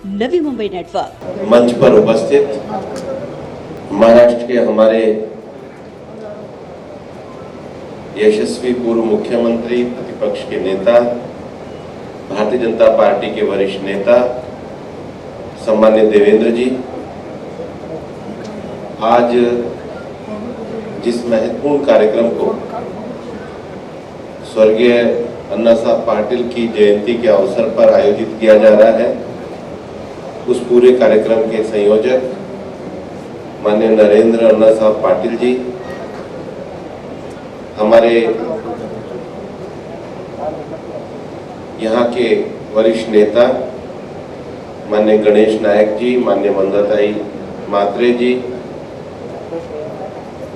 Navi Mumbai network. मंच पर उपस्थित महाराष्ट्र के हमारे यशस्वी पूर्व मुख्यमंत्री, प्रतिपक्ष के नेता, भारतीय जनता पार्टी के वरिष्ठ नेता सम्मान्य देवेंद्र जी, आज जिस महत्वपूर्ण कार्यक्रम को स्वर्गीय अन्ना साहब पाटिल की जयंती के अवसर पर आयोजित किया जा रहा है, उस पूरे कार्यक्रम के संयोजक माननीय नरेंद्र अन्ना साहब पाटिल जी, हमारे यहाँ के वरिष्ठ नेता माननीय गणेश नायक जी, माननीय मंदाताई मात्रे जी,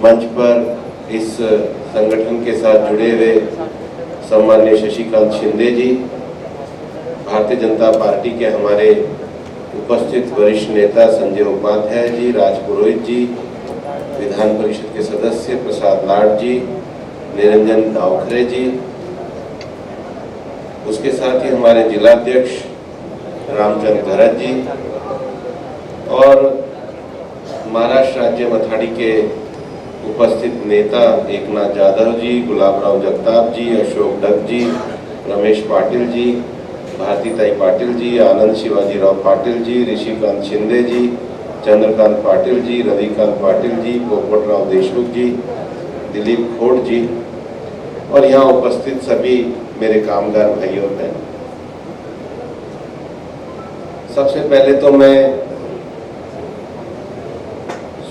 मंच पर इस संगठन के साथ जुड़े हुए सम्माननीय शशिकांत शिंदे जी, भारतीय जनता पार्टी के हमारे उपस्थित वरिष्ठ नेता संजय उपाध्याय जी, राज पुरोहित जी, विधान परिषद के सदस्य प्रसाद लाड जी, निरंजन दावखरे जी, उसके साथ ही हमारे जिलाध्यक्ष रामचंद्र धरत जी और महाराष्ट्र राज्य मथाड़ी के उपस्थित नेता एकनाथ जाधव जी, गुलाबराव जगताप जी, अशोक डग जी, रमेश पाटिल जी, भारतीताई पाटिल जी, आनंद शिवाजीराव पाटिल जी, ऋषिकांत शिंदे जी, चंद्रकांत पाटिल जी, रविकांत पाटिल जी, पोपटराव देशमुख जी, दिलीप खोट जी और यहाँ उपस्थित सभी मेरे कामगार भाई और बहन, सबसे पहले तो मैं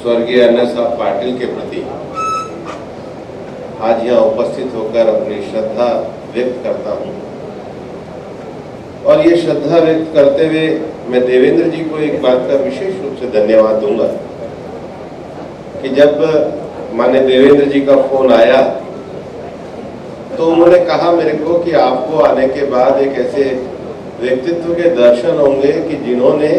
स्वर्गीय अन्ना साहब पाटिल के प्रति आज यहाँ उपस्थित होकर अपनी श्रद्धा व्यक्त करता हूँ। और ये श्रद्धा व्यक्त करते हुए मैं देवेंद्र जी को एक बात का विशेष रूप से धन्यवाद दूंगा कि जब माननीय देवेंद्र जी का फोन आया तो उन्होंने कहा मेरे को कि आपको आने के बाद एक ऐसे व्यक्तित्व के दर्शन होंगे कि जिन्होंने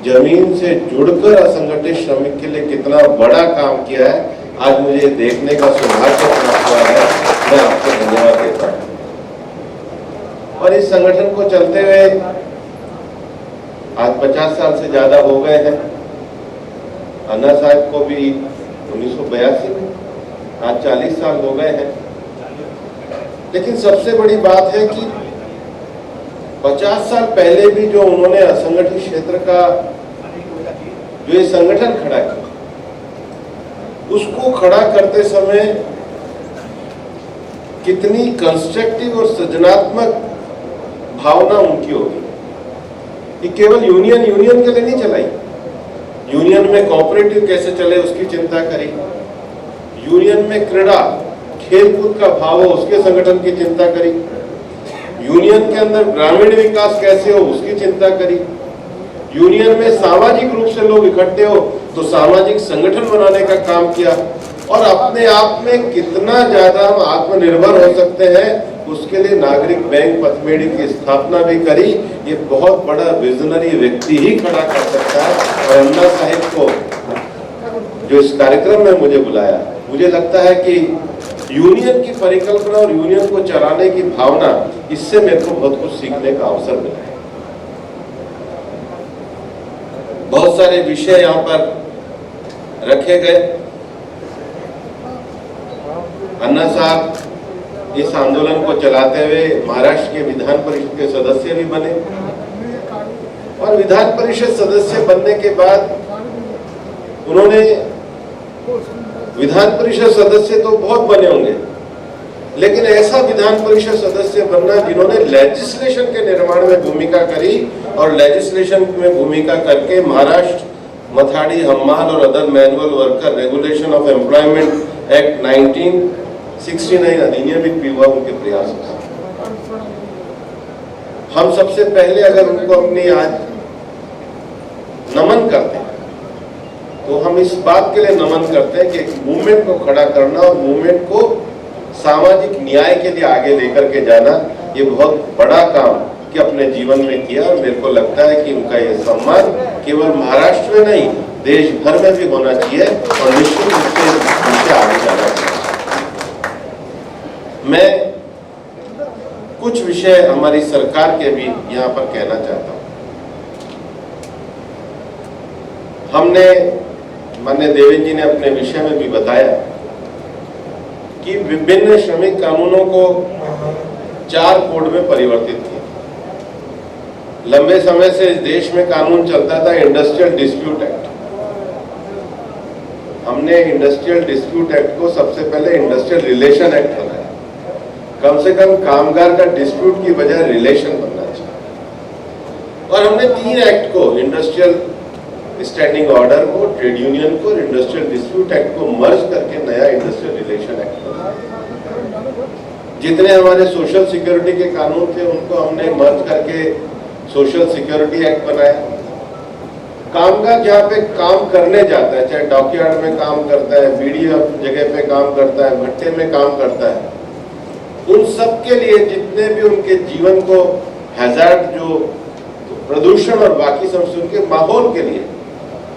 जमीन से जुड़कर असंगठित श्रमिक के लिए कितना बड़ा काम किया है, आज मुझे देखने का सौभाग्य प्राप्त हुआ है। मैं आपको धन्यवाद देता हूँ। और इस संगठन को चलते हुए आज 50 साल से ज्यादा हो गए हैं। अन्ना साहब को भी 1982 में, आज 40 साल हो गए हैं। लेकिन सबसे बड़ी बात है कि 50 साल पहले भी जो उन्होंने असंगठित क्षेत्र का जो ये संगठन खड़ा किया, उसको खड़ा करते समय कितनी कंस्ट्रक्टिव और सृजनात्मक भावना उनकी होगी कि केवल यूनियन के लिए नहीं चलाई, यूनियन में कोऑपरेटिव कैसे चले उसकी चिंता करी, यूनियन में क्रीड़ा खेलकूद का भाव हो उसके संगठन की चिंता करी, यूनियन के अंदर ग्रामीण विकास कैसे हो उसकी चिंता करी, यूनियन में सामाजिक रूप से लोग इकट्ठे हो तो सामाजिक संगठन बनाने का काम किया और अपने आप में कितना ज्यादा हम आत्मनिर्भर हो सकते हैं उसके लिए नागरिक बैंक पथमेड़ी की स्थापना भी करी। ये बहुत बड़ा विजनरी व्यक्ति ही खड़ा कर सकता है। और अन्ना साहिब को जो इस कार्यक्रम में मुझे बुलाया, मुझे लगता है कि यूनियन की परिकल्पना और यूनियन को चलाने की भावना, इससे मेरे को बहुत कुछ सीखने का अवसर मिला है। बहुत सारे विषय यहाँ पर रखे गए। अन्ना साहब इस आंदोलन को चलाते हुए महाराष्ट्र के विधान परिषद के सदस्य भी बने और विधान परिषद सदस्य बनने के बाद उन्होंने विधान परिषद सदस्य तो बहुत बने होंगे, लेकिन ऐसा विधान परिषद सदस्य बनना जिन्होंने लेजिस्लेशन के निर्माण में भूमिका करी और लेजिस्लेशन में भूमिका करके महाराष्ट्र मथाड़ी हम्माल और other manual worker regulation of employment act 1969 अधिनियमित भी हुआ उनके प्रयासों से। हम सबसे पहले अगर उनको अपनी आज नमन करते हैं तो हम इस बात के लिए नमन करते हैं कि एक मूवमेंट को खड़ा करना और मूवमेंट को सामाजिक न्याय के लिए आगे लेकर के जाना, ये बहुत बड़ा काम कि अपने जीवन में किया। और मेरे को लगता है कि उनका ये सम्मान केवल महाराष्ट्र में नहीं देश भर में भी होना चाहिए और निश्चित रूप से उनसे आगे जाना चाहिए। मैं कुछ विषय हमारी सरकार के भी यहाँ पर कहना चाहता हूँ। हमने माननीय देवेंद्र जी ने अपने विषय में भी बताया कि विभिन्न श्रमिक कानूनों को 4 कोड में परिवर्तित किया। लंबे समय से इस देश में कानून चलता था इंडस्ट्रियल डिस्प्यूट एक्ट। हमने इंडस्ट्रियल डिस्प्यूट एक्ट को सबसे पहले इंडस्ट्रियल रिलेशन एक्ट बनाया। कम से कम कामगार का डिस्प्यूट की बजाय रिलेशन बनना चाहिए। और हमने 3 एक्ट को, इंडस्ट्रियल स्टैंडिंग ऑर्डर को, ट्रेड यूनियन को और इंडस्ट्रियल डिस्प्यूट एक्ट को मर्ज करके नया इंडस्ट्रियल रिलेशन एक्ट बनाया। जितने हमारे सोशल सिक्योरिटी के कानून थे उनको हमने मर्ज करके सोशल सिक्योरिटी एक्ट बनाया। कामगार जहाँ पे काम करने जाता है, चाहे डॉकयार्ड में काम करता है, बीडीओ जगह पे काम करता है, भट्टे में काम करता है, उन सब के लिए जितने भी उनके जीवन को हैजार्ड, जो प्रदूषण और बाकी समस्या, उनके माहौल के लिए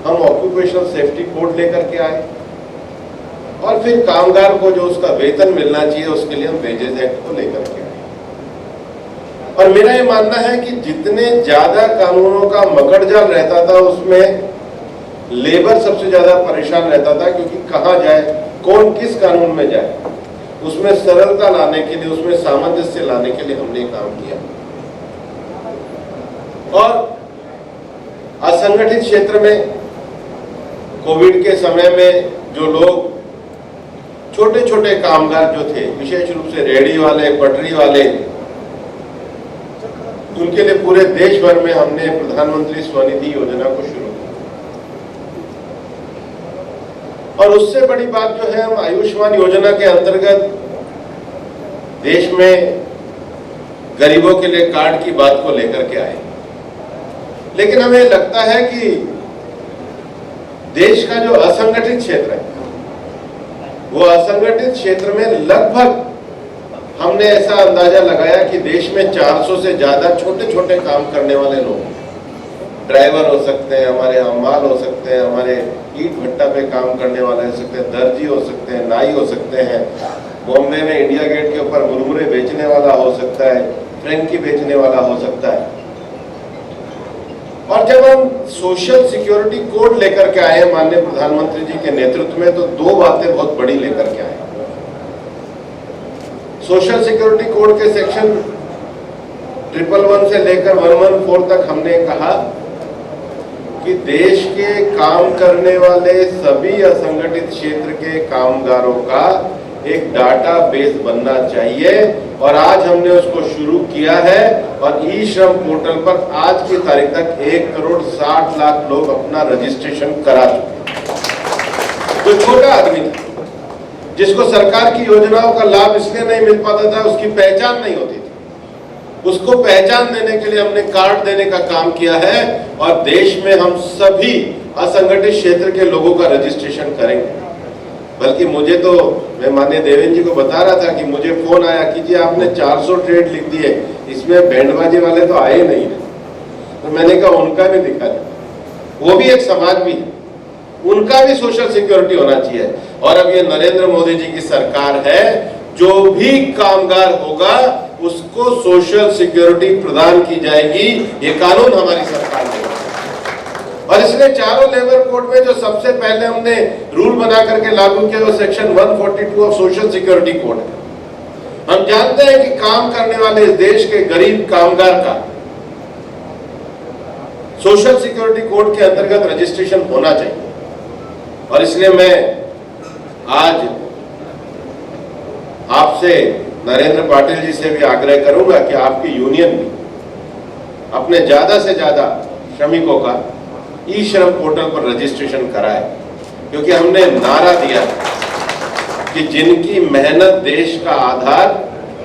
हम ऑक्यूपेशनल सेफ्टी कोड लेकर के आए। और फिर कामगार को जो उसका वेतन मिलना चाहिए उसके लिए हम वेजेस एक्ट को लेकर के आए। और मेरा ये मानना है कि जितने ज्यादा कानूनों का मकड़जाल रहता था उसमें लेबर सबसे ज्यादा परेशान रहता था, क्योंकि कहाँ जाए, कौन किस कानून में जाए। उसमें सरलता लाने के लिए, उसमें सामंजस्य लाने के लिए हमने काम किया। और असंगठित क्षेत्र में कोविड के समय में जो लोग, छोटे छोटे कामगार जो थे, विशेष रूप से रेहड़ी वाले, पटरी वाले, उनके लिए पूरे देश भर में हमने प्रधानमंत्री स्वनिधि योजना को शुरू किया। और उससे बड़ी बात जो है, हम आयुष्मान योजना के अंतर्गत देश में गरीबों के लिए कार्ड की बात को लेकर के आए। लेकिन हमें लगता है कि देश का जो असंगठित क्षेत्र है, वो असंगठित क्षेत्र में लगभग हमने ऐसा अंदाजा लगाया कि देश में 400 से ज्यादा छोटे छोटे काम करने वाले लोग, ड्राइवर हो सकते हैं, हमारे हमाल हो सकते हैं, हमारे ईट भट्टा पे काम करने वाले हो सकते हैं, दर्जी हो सकते हैं, नाई हो सकते हैं, बॉम्बे में इंडिया गेट के ऊपर मुरमुरे बेचने वाला हो सकता है, फ्रेंकी बेचने वाला हो सकता है। और जब हम सोशल सिक्योरिटी कोड लेकर के आए माननीय प्रधानमंत्री जी के नेतृत्व में, तो 2 बातें बहुत बड़ी लेकर के आए। सोशल सिक्योरिटी कोड के सेक्शन 111 से लेकर 114 तक हमने कहा कि देश के काम करने वाले सभी असंगठित क्षेत्र के कामगारों का एक डाटा बेस बनना चाहिए। और आज हमने उसको शुरू किया है और ई श्रम पोर्टल पर आज की तारीख तक 1,60,00,000 लोग अपना रजिस्ट्रेशन करा चुके। जो छोटा आदमी था, जिसको सरकार की योजनाओं का लाभ इसलिए नहीं मिल पाता था, उसकी पहचान नहीं होती थी, उसको पहचान देने के लिए हमने कार्ड देने का काम किया है। और देश में हम सभी असंगठित क्षेत्र के लोगों का रजिस्ट्रेशन करेंगे। बल्कि मुझे तो, मैं माननीय देवेंद्र जी को बता रहा था कि मुझे फोन आया कि जी आपने 400 ट्रेड लिख दिए, इसमें बैंडबाजी वाले तो आए नहीं है। तो मैंने कहा उनका भी दिखा दे, वो भी एक समाज भी है, उनका भी सोशल सिक्योरिटी होना चाहिए। और अब ये नरेंद्र मोदी जी की सरकार है, जो भी कामगार होगा उसको सोशल सिक्योरिटी प्रदान की जाएगी। ये कानून हमारी सरकार ने, और इसलिए चारों लेबर कोड में जो सबसे पहले हमने रूल बना करके लागू किया वो section 142 of social security code है। हम जानते हैं कि काम करने वाले इस देश के गरीब कामगार का सोशल सिक्योरिटी कोड के अंतर्गत रजिस्ट्रेशन होना चाहिए। और इसलिए मैं आज आपसे, नरेंद्र पाटिल जी से भी आग्रह करूंगा कि आपकी यूनियन भी अपने ज्यादा से ज्यादा श्रमिकों का ई श्रम पोर्टल पर रजिस्ट्रेशन कराए। क्योंकि हमने नारा दिया कि जिनकी मेहनत देश का आधार,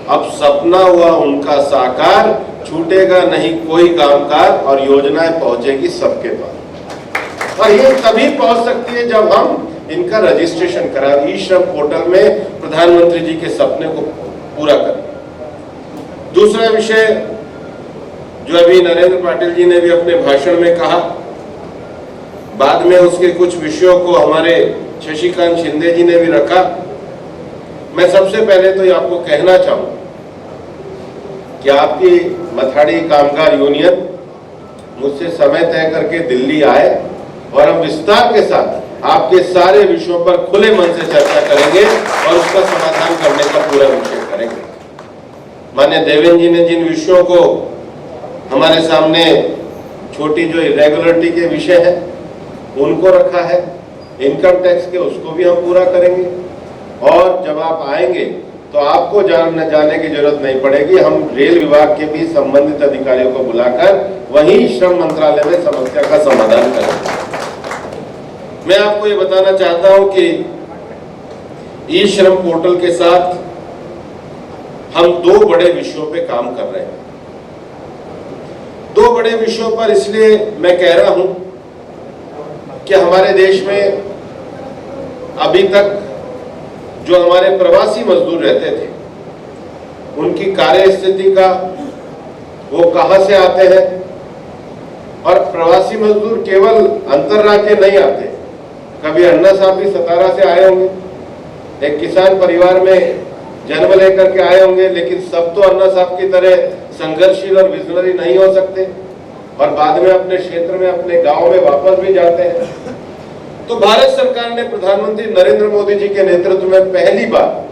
अब सपना हुआ उनका साकार, छूटेगा नहीं कोई कामगार और योजनाएं पहुंचेगी सबके पास। और ये तभी पहुंच सकती है जब हम इनका रजिस्ट्रेशन कराएं, ई श्रम पोर्टल में प्रधानमंत्री जी के सपने को पूरा करें। दूसरा विषय जो अभी नरेंद्र पाटिल जी ने भी अपने भाषण में कहा, बाद में उसके कुछ विषयों को हमारे शशिकांत शिंदे जी ने भी रखा। मैं सबसे पहले तो ये आपको कहना चाहूंगा कि आपकी मथाड़ी कामगार यूनियन मुझसे समय तय करके दिल्ली आए और हम विस्तार के साथ आपके सारे विषयों पर खुले मन से चर्चा करेंगे और उसका समाधान करने का पूरा विषय करेंगे। माननीय देवेंद्र जी ने जिन विषयों को हमारे सामने छोटी जो इरेगुलरिटी के विषय है उनको रखा है, इनकम टैक्स के उसको भी हम पूरा करेंगे। और जब आप आएंगे तो आपको जाने की जरूरत नहीं पड़ेगी, हम रेल विभाग के भी संबंधित अधिकारियों को बुलाकर वहीं श्रम मंत्रालय में समस्या का समाधान करेंगे। मैं आपको ये बताना चाहता हूं कि ई श्रम पोर्टल के साथ हम दो बड़े विषयों पे काम कर रहे हैं। दो बड़े विषयों पर इसलिए मैं कह रहा हूं कि हमारे देश में अभी तक जो हमारे प्रवासी मजदूर रहते थे उनकी कार्य स्थिति का, वो कहां से आते हैं, और प्रवासी मजदूर केवल अंतरराज्य नहीं आते। कभी अन्ना साहब भी सतारा से आए होंगे, एक किसान परिवार में जन्म लेकर के आए होंगे, लेकिन सब तो अन्ना साहब की तरह संघर्षशील और विजनरी नहीं हो सकते और बाद में अपने क्षेत्र में, अपने गांव में वापस भी जाते हैं। तो भारत सरकार ने प्रधानमंत्री नरेंद्र मोदी जी के नेतृत्व में पहली बार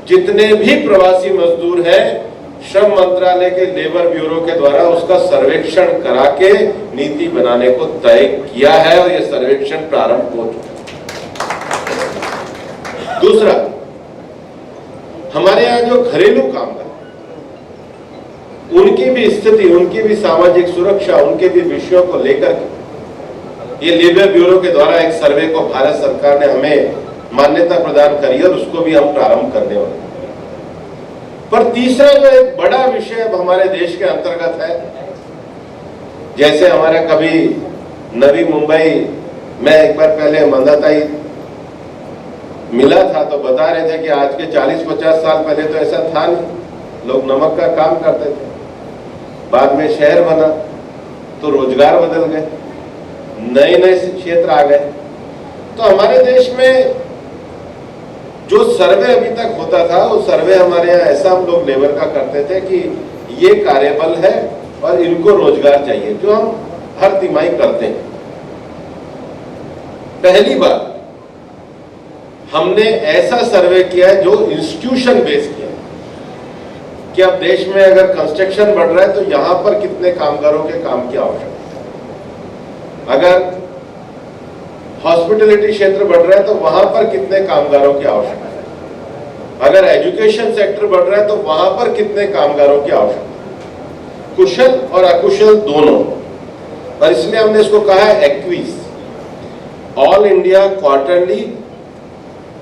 जितने भी प्रवासी मजदूर हैं, श्रम मंत्रालय के लेबर ब्यूरो के द्वारा उसका सर्वेक्षण करा के नीति बनाने को तय किया है और यह सर्वेक्षण प्रारंभ हो चुका है। दूसरा, हमारे यहाँ जो घरेलू कामगार, उनकी भी स्थिति, उनकी भी सामाजिक सुरक्षा, उनके भी विषयों को लेकर ये लेबर ब्यूरो के द्वारा एक सर्वे को भारत सरकार ने हमें मान्यता प्रदान करी और उसको भी हम प्रारंभ करने वाले हैं। पर तीसरा जो एक बड़ा विषय अब हमारे देश के अंतर्गत है, जैसे हमारा कभी नवी मुंबई में एक बार पहले मंदाताई मिला था तो बता रहे थे कि आज के 40-50 साल पहले तो ऐसा था नहीं, लोग नमक का काम करते थे। बाद में शहर बना तो रोजगार बदल गए, नए नए क्षेत्र आ गए। तो हमारे देश में जो सर्वे अभी तक होता था, वो सर्वे हमारे यहाँ ऐसा हम लोग लेबर का करते थे कि ये कार्यबल है और इनको रोजगार चाहिए, जो हम हर तिमाही करते हैं। पहली बार हमने ऐसा सर्वे किया है जो इंस्टीट्यूशन बेस्ड किया कि अब देश में अगर कंस्ट्रक्शन बढ़ रहा है तो यहां पर कितने कामगारों के काम की आवश्यकता है, अगर हॉस्पिटलिटी क्षेत्र बढ़ रहा है तो वहां पर कितने कामगारों की आवश्यकता है, अगर एजुकेशन सेक्टर बढ़ रहा है तो वहां पर कितने कामगारों की आवश्यकता है, कुशल और अकुशल दोनों। और इसलिए हमने इसको कहा है AQEES, all India quarterly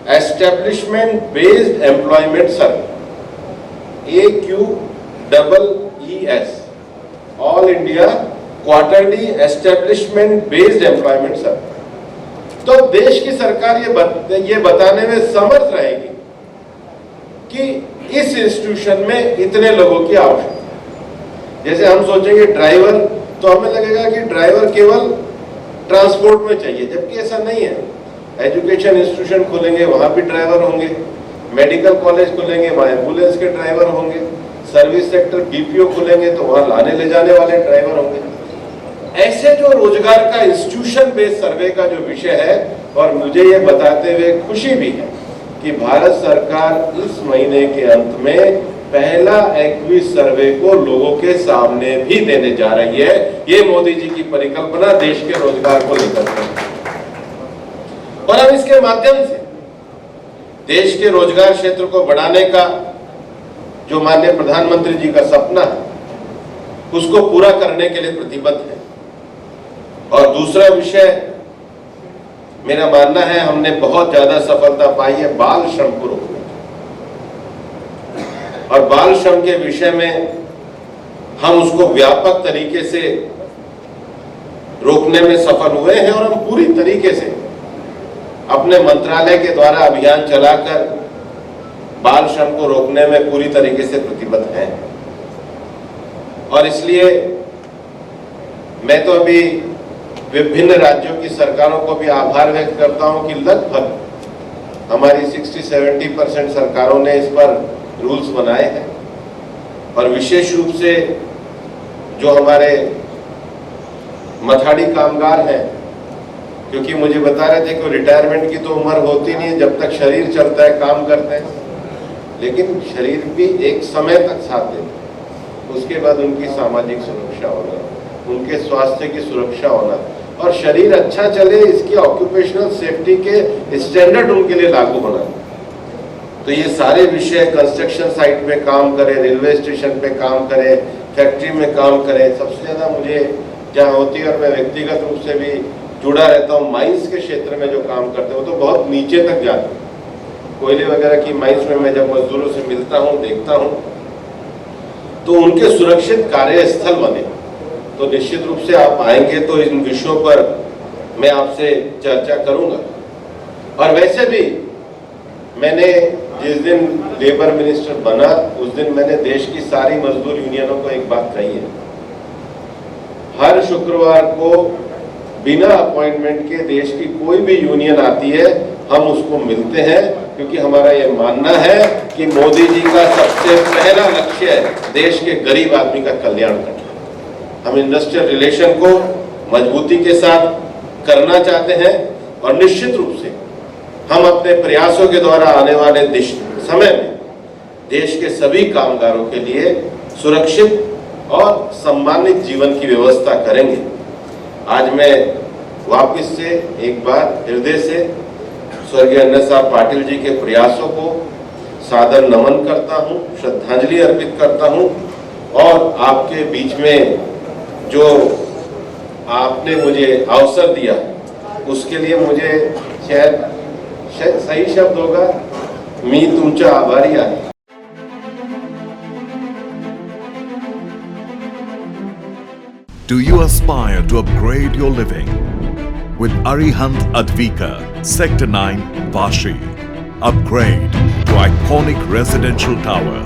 establishment based employment survey, AQEES, all India quarterly establishment based employment survey. तो देश की सरकार ये बताने में समर्थ रहेगी कि इस इंस्टीट्यूशन में इतने लोगों की आवश्यकता है। जैसे हम सोचेंगे ड्राइवर, तो हमें लगेगा कि ड्राइवर केवल ट्रांसपोर्ट में चाहिए, जबकि ऐसा नहीं है। एजुकेशन इंस्टीट्यूशन खोलेंगे, वहां भी ड्राइवर होंगे, मेडिकल कॉलेज खोलेंगे, वहां एम्बुलेंस के ड्राइवर होंगे, सर्विस सेक्टर बीपीओ खोलेंगे तो वहां लाने ले जाने वाले ड्राइवर होंगे। ऐसे जो रोजगार का इंस्टीट्यूशन बेस्ड सर्वे का जो विषय है, और मुझे ये बताते हुए खुशी भी है कि भारत सरकार इस महीने के अंत में पहला एक्विस सर्वे को लोगों के सामने भी देने जा रही है। ये मोदी जी की परिकल्पना देश के रोजगार को लेकर है और हम इसके माध्यम से देश के रोजगार क्षेत्र को बढ़ाने का जो माननीय प्रधानमंत्री जी का सपना है, उसको पूरा करने के लिए प्रतिबद्ध है। और दूसरा विषय मेरा मानना है, हमने बहुत ज्यादा सफलता पाई है बाल श्रम को रोकने, और बाल श्रम के विषय में हम उसको व्यापक तरीके से रोकने में सफल हुए हैं और हम पूरी तरीके से अपने मंत्रालय के द्वारा अभियान चलाकर बाल श्रम को रोकने में पूरी तरीके से प्रतिबद्ध हैं। और इसलिए मैं तो अभी विभिन्न राज्यों की सरकारों को भी आभार व्यक्त करता हूं कि लगभग हमारी 60-70% सरकारों ने इस पर रूल्स बनाए हैं, और विशेष रूप से जो हमारे मथाड़ी कामगार हैं क्योंकि मुझे बता रहे थे कि रिटायरमेंट की तो उम्र होती नहीं है जब तक शरीर चलता है, काम करते हैं, लेकिन शरीर भी एक समय तक साथ देता है। उसके बाद उनकी सामाजिक सुरक्षा होना, उनके स्वास्थ्य की सुरक्षा होना और शरीर अच्छा चले इसकी ऑक्यूपेशनल सेफ्टी के स्टैंडर्ड उनके लिए लागू होना। तो ये सारे विषय, कंस्ट्रक्शन साइट पे काम करें, रेलवे स्टेशन पे काम करें, फैक्ट्री में काम करें, सबसे ज़्यादा मुझे जहाँ होती है और मैं व्यक्तिगत रूप से भी जुड़ा रहता हूँ, माइंस के क्षेत्र में जो काम करते हैं वो तो बहुत नीचे तक जाते हैं। कोयले वगैरह की माइंस में मैं जब मजदूरों से मिलता हूँ, देखता हूँ, तो उनके सुरक्षित कार्यस्थल बने। तो निश्चित रूप से आप आएंगे तो इन विषयों पर मैं आपसे चर्चा करूंगा। और वैसे भी मैंने जिस दिन लेबर मिनिस्टर बना उस दिन मैंने देश की सारी मजदूर यूनियनों को एक बात कही है, हर शुक्रवार को बिना अपॉइंटमेंट के देश की कोई भी यूनियन आती है, हम उसको मिलते हैं, क्योंकि हमारा ये मानना है कि मोदी जी का सबसे पहला लक्ष्य है देश के गरीब आदमी का कल्याण करना। हम इंडस्ट्रियल रिलेशन को मजबूती के साथ करना चाहते हैं और निश्चित रूप से हम अपने प्रयासों के द्वारा आने वाले समय में देश के सभी कामगारों के लिए सुरक्षित और सम्मानित जीवन की व्यवस्था करेंगे। आज मैं वापस से एक बार हृदय से स्वर्गीय अन्ना साहब पाटिल जी के प्रयासों को सादर नमन करता हूं, श्रद्धांजलि अर्पित करता हूं और आपके बीच में जो आपने मुझे अवसर दिया उसके लिए मुझे शायद सही शब्द होगा, मी तुमचा आभारी आहे। Do you aspire to upgrade your living? With Arihant Advika, Sector 9, Vashi. Upgrade to iconic residential tower